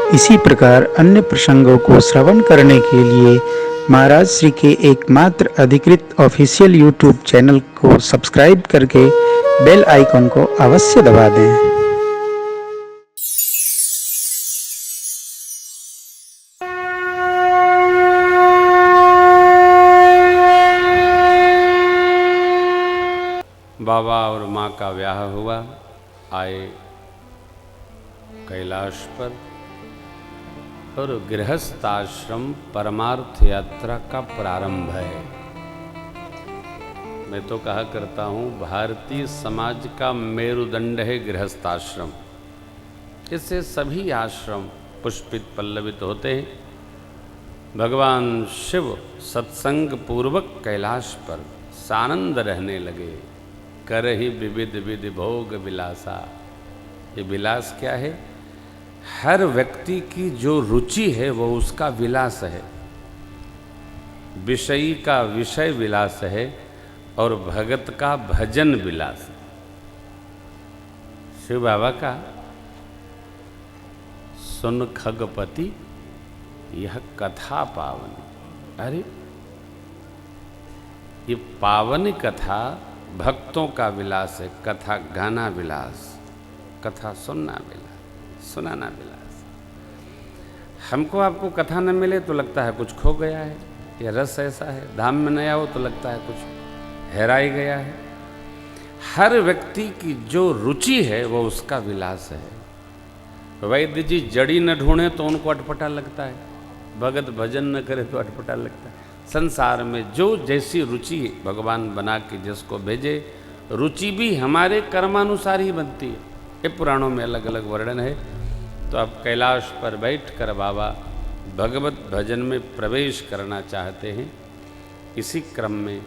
इसी प्रकार अन्य प्रसंगों को श्रवण करने के लिए महाराज श्री के एकमात्र अधिकृत ऑफिशियल यूट्यूब चैनल को सब्सक्राइब करके बेल आइकन को अवश्य दबा दें। बाबा और माँ का ब्याह हुआ, आए कैलाश पर और गृहस्थ आश्रम परमार्थ यात्रा का प्रारंभ है। मैं तो कहा करता हूँ भारतीय समाज का मेरुदंड है गृहस्थ आश्रम। इससे सभी आश्रम पुष्पित पल्लवित होते हैं। भगवान शिव सत्संग पूर्वक कैलाश पर सानंद रहने लगे। करहि विविध विधि भोग विलासा। ये विलास क्या है? हर व्यक्ति की जो रुचि है वो उसका विलास है। विषयी का विषय विलास है और भगत का भजन विलास। शिव बाबा का सुन खगपति यह कथा पावन। अरे ये पावन कथा भक्तों का विलास है। कथा गाना विलास, कथा सुनना विलास, सुनाना विलास। हमको आपको कथा न मिले तो लगता है कुछ खो गया है, या रस ऐसा है। धाम में नया हो तो लगता है कुछ हेराई गया है। हर व्यक्ति की जो रुचि है वो उसका विलास है। वैद्य जी जड़ी न ढूंढे तो उनको अटपटा लगता है, भगत भजन न करे तो अटपटा लगता है। संसार में जो जैसी रुचि भगवान बना के जिसको भेजे, रुचि भी हमारे कर्मानुसार ही बनती है। ये पुराणों में अलग अलग वर्णन है। तो अब कैलाश पर बैठकर बाबा भगवत भजन में प्रवेश करना चाहते हैं। इसी क्रम में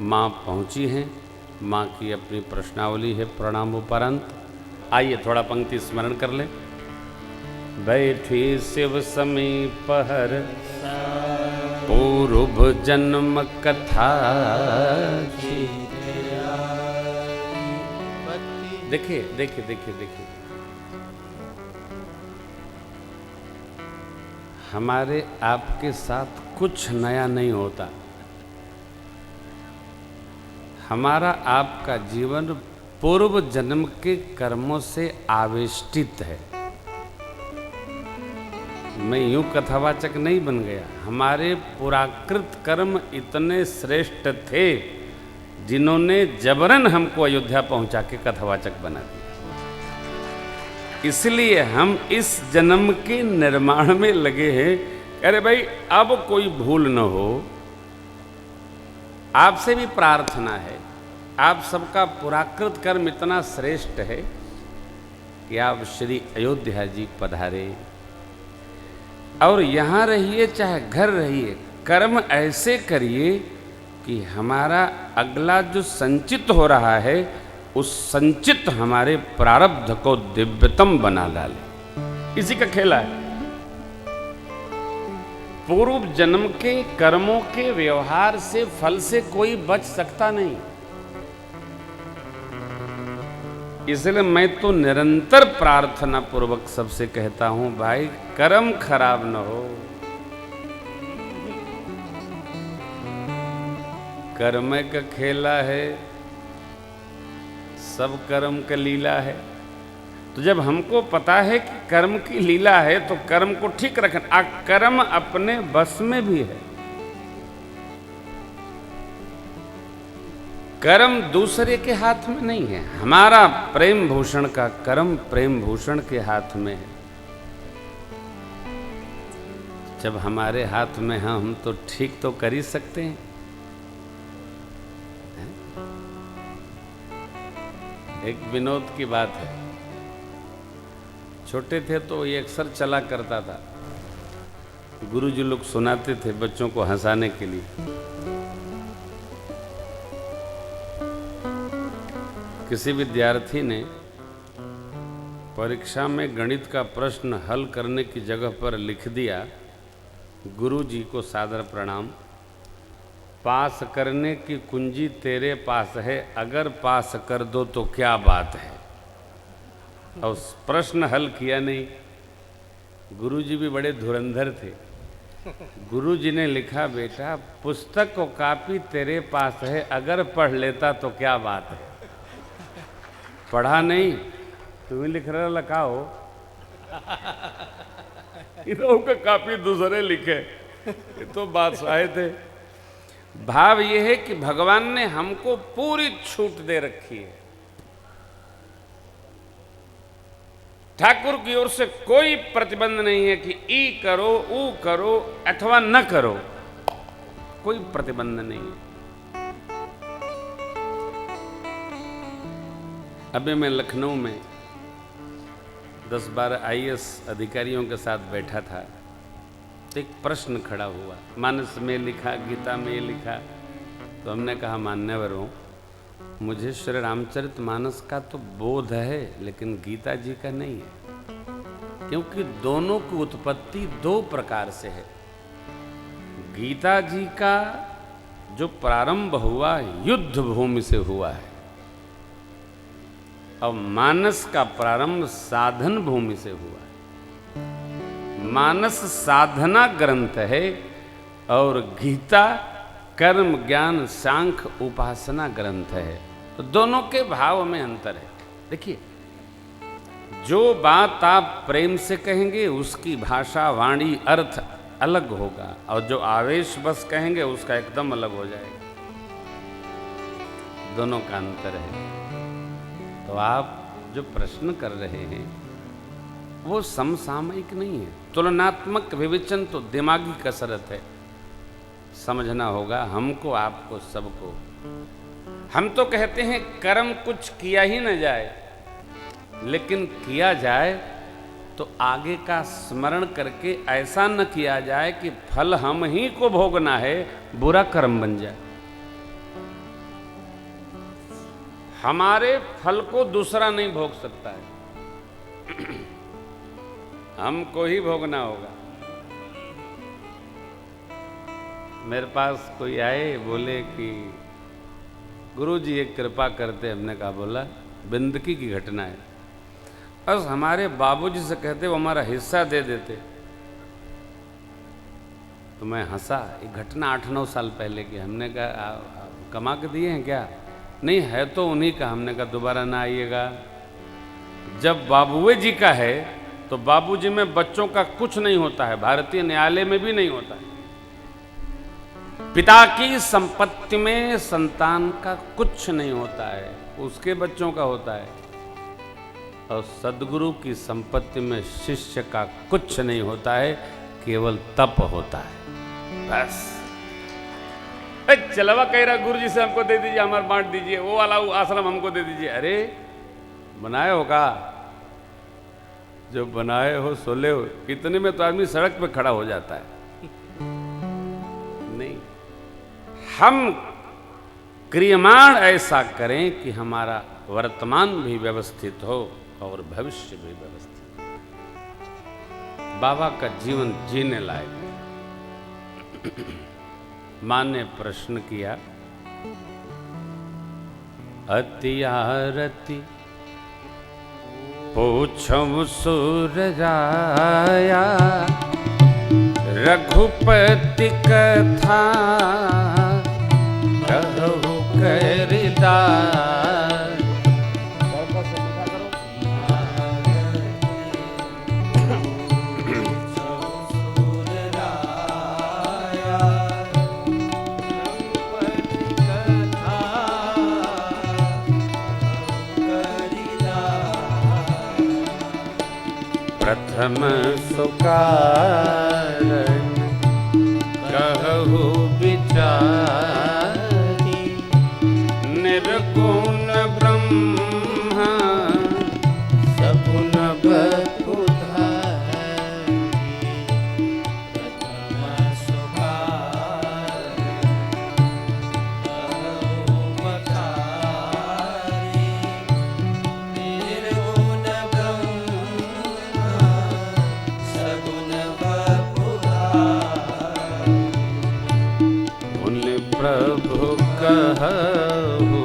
माँ पहुँची हैं। माँ की अपनी प्रश्नावली है प्रणाम उपरांत। आइए थोड़ा पंक्ति स्मरण कर लें। बैठी शिव समीप हर पूर्व जन्म कथा। देखिए देखिए देखिए देखिए, हमारे आपके साथ कुछ नया नहीं होता। हमारा आपका जीवन पूर्व जन्म के कर्मों से आवेष्टित है। मैं यूं कथावाचक नहीं बन गया। हमारे पुराकृत कर्म इतने श्रेष्ठ थे जिन्होंने जबरन हमको अयोध्या पहुंचा के कथावाचक बना दिया। इसलिए हम इस जन्म के निर्माण में लगे हैं। अरे भाई अब कोई भूल न हो। आपसे भी प्रार्थना है, आप सबका पुराकृत कर्म इतना श्रेष्ठ है कि आप श्री अयोध्या जी पधारे और यहाँ रहिए, चाहे घर रहिए। कर्म ऐसे करिए कि हमारा अगला जो संचित हो रहा है उस संचित हमारे प्रारब्ध को दिव्यतम बना डाले। इसी का खेला है। पूर्व जन्म के कर्मों के व्यवहार से, फल से कोई बच सकता नहीं। इसलिए मैं तो निरंतर प्रार्थना पूर्वक सबसे कहता हूं, भाई कर्म खराब न हो। कर्म का खेला है, सब कर्म का लीला है। तो जब हमको पता है कि कर्म की लीला है तो कर्म को ठीक रखना। कर्म अपने बस में भी है। कर्म दूसरे के हाथ में नहीं है। हमारा प्रेम भूषण का कर्म प्रेम भूषण के हाथ में है। जब हमारे हाथ में है हम तो ठीक तो कर ही सकते हैं। एक विनोद की बात है। छोटे थे तो ये अक्सर चला करता था। गुरुजी लोग सुनाते थे बच्चों को हंसाने के लिए। किसी विद्यार्थी ने परीक्षा में गणित का प्रश्न हल करने की जगह पर लिख दिया, गुरुजी को सादर प्रणाम, पास करने की कुंजी तेरे पास है, अगर पास कर दो तो क्या बात है। और प्रश्न हल किया नहीं। गुरुजी भी बड़े धुरंधर थे। गुरुजी ने लिखा, बेटा पुस्तक और कापी तेरे पास है, अगर पढ़ लेता तो क्या बात है। पढ़ा नहीं, तुम्हें लिख रहा लखाओ, इन्हों का कापी दूसरे लिखे। ये तो बादशाह थे। भाव ये है कि भगवान ने हमको पूरी छूट दे रखी है। ठाकुर की ओर से कोई प्रतिबंध नहीं है कि ई करो, ऊ करो अथवा न करो, कोई प्रतिबंध नहीं है। अभी मैं लखनऊ में 10-12 IAS अधिकारियों के साथ बैठा था, तो एक प्रश्न खड़ा हुआ। मानस में लिखा, गीता में लिखा। तो हमने कहा, मान्यवरों, मुझे श्री रामचरित मानस का तो बोध है, लेकिन गीता जी का नहीं है, क्योंकि दोनों की उत्पत्ति 2 प्रकार से है। गीता जी का जो प्रारंभ हुआ युद्ध भूमि से हुआ है, और मानस का प्रारंभ साधन भूमि से हुआ है। मानस साधना ग्रंथ है और गीता कर्म ज्ञान सांख्य उपासना ग्रंथ है। तो दोनों के भाव में अंतर है। देखिए, जो बात आप प्रेम से कहेंगे उसकी भाषा वाणी अर्थ अलग होगा, और जो आवेश बस कहेंगे उसका एकदम अलग हो जाएगा। दोनों का अंतर है। तो आप जो प्रश्न कर रहे हैं वो समसामयिक नहीं है। तुलनात्मक विवेचन तो दिमागी कसरत है, समझना होगा हमको, आपको, सबको। हम तो कहते हैं कर्म कुछ किया ही न जाए, लेकिन किया जाए तो आगे का स्मरण करके ऐसा न किया जाए कि फल हम ही को भोगना है, बुरा कर्म बन जाए। हमारे फल को दूसरा नहीं भोग सकता है, हमको ही भोगना होगा। मेरे पास कोई आए, बोले कि गुरुजी एक कृपा करते। हमने कहा, बोला बिंदकी की घटना है, बस हमारे बाबूजी से कहते वो हमारा हिस्सा दे देते। तो मैं हंसा। एक घटना 8-9 साल पहले की। हमने कहा, कमा के दिए हैं क्या? नहीं, है तो उन्हीं का। हमने कहा, दोबारा ना आइएगा। जब बाबूए जी का है तो बाबूजी में बच्चों का कुछ नहीं होता है, भारतीय न्यायालय में भी नहीं होता है। पिता की संपत्ति में संतान का कुछ नहीं होता है, उसके बच्चों का होता है। और सद्गुरु की संपत्ति में शिष्य का कुछ नहीं होता है, केवल तप होता है, बस। चलवा कह रहा गुरु जी से हमको दे दीजिए, हमारा बांट दीजिए, वो वाला वो आश्रम हमको दे दीजिए। अरे बनाए होगा, जो बनाए हो सोले हो, कितने में तो आदमी सड़क पे खड़ा हो जाता है। नहीं, हम क्रियमाण ऐसा करें कि हमारा वर्तमान भी व्यवस्थित हो और भविष्य भी व्यवस्थित हो। बाबा का जीवन जीने लायक। मां ने प्रश्न किया, अति आरती पूछम सुर राया, रघुपति कथा कहु करदार। प्रथम सुकारण कहु विचारी, निर्गुण ब्रह्मा सगुण बपुधारी। प्रथम सुकारण कहु विचारी, निर्गुण प्रभु कहु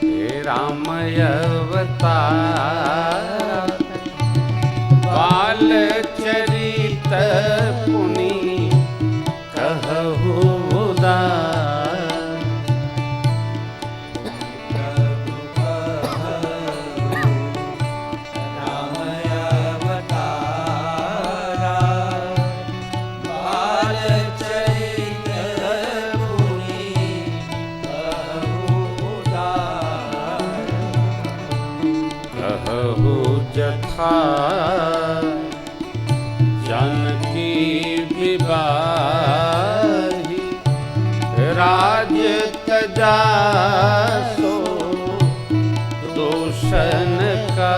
हे रामय अवतार, बाल चरित तरासो दूषण का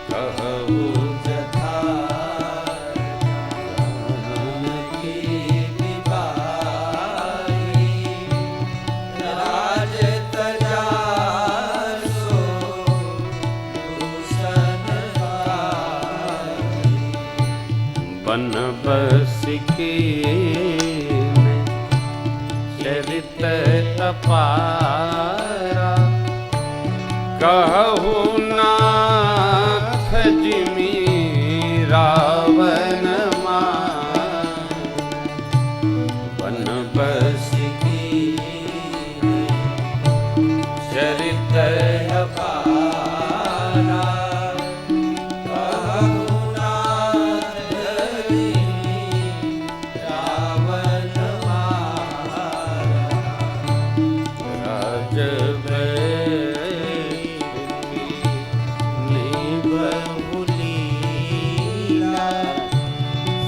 कहु जथा की विवाही राज तजासो दूषण बन बसिके चरित अपारा कहु नाथ जिमि रावण मार बन बसिके चरित अपारा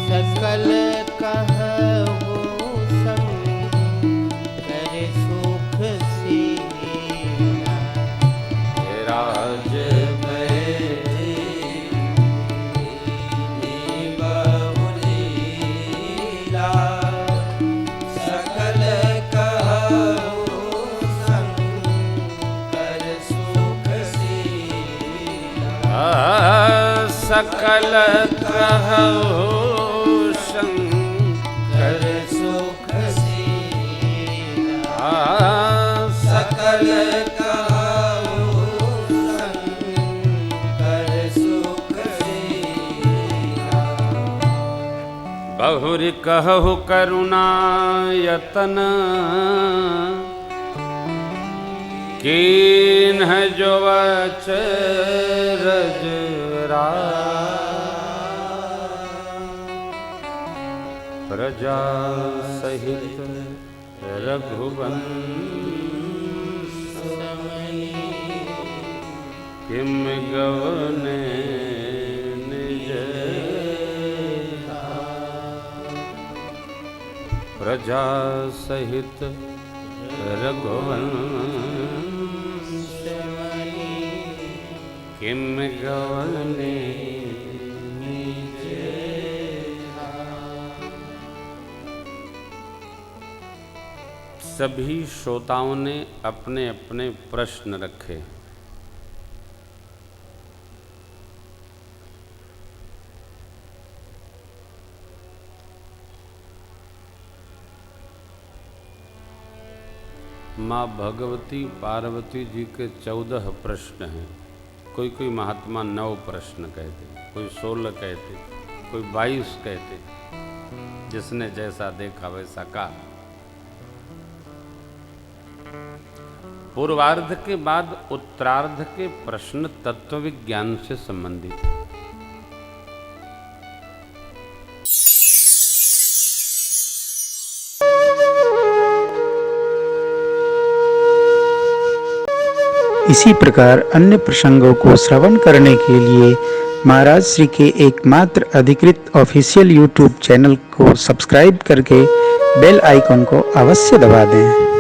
सकल कहु संग करे सुख सीना राज बहुलीला सकल कहु संग कर सुख सीना सकल कहु शंकर सुख सीना सकल कहु संकर सुख सीना बहुरि कहु करुणायतन कीन्ह जो अचरज प्रजा सहित रघुवंश किम गवने निज प्रजा सहित रघुवंश किम गवने सभी श्रोताओं ने अपने अपने प्रश्न रखे। माँ भगवती पार्वती जी के 14 प्रश्न हैं। कोई कोई महात्मा 9 प्रश्न कहते, कोई 16 कहते, कोई 22 कहते, जिसने जैसा देखा वैसा कहा। पूर्वार्ध के बाद उत्तरार्ध के प्रश्न तत्व विज्ञान से संबंधित हैं। इसी प्रकार अन्य प्रसंगों को श्रवण करने के लिए महाराज श्री के एकमात्र अधिकृत ऑफिशियल यूट्यूब चैनल को सब्सक्राइब करके बेल आइकन को अवश्य दबा दें।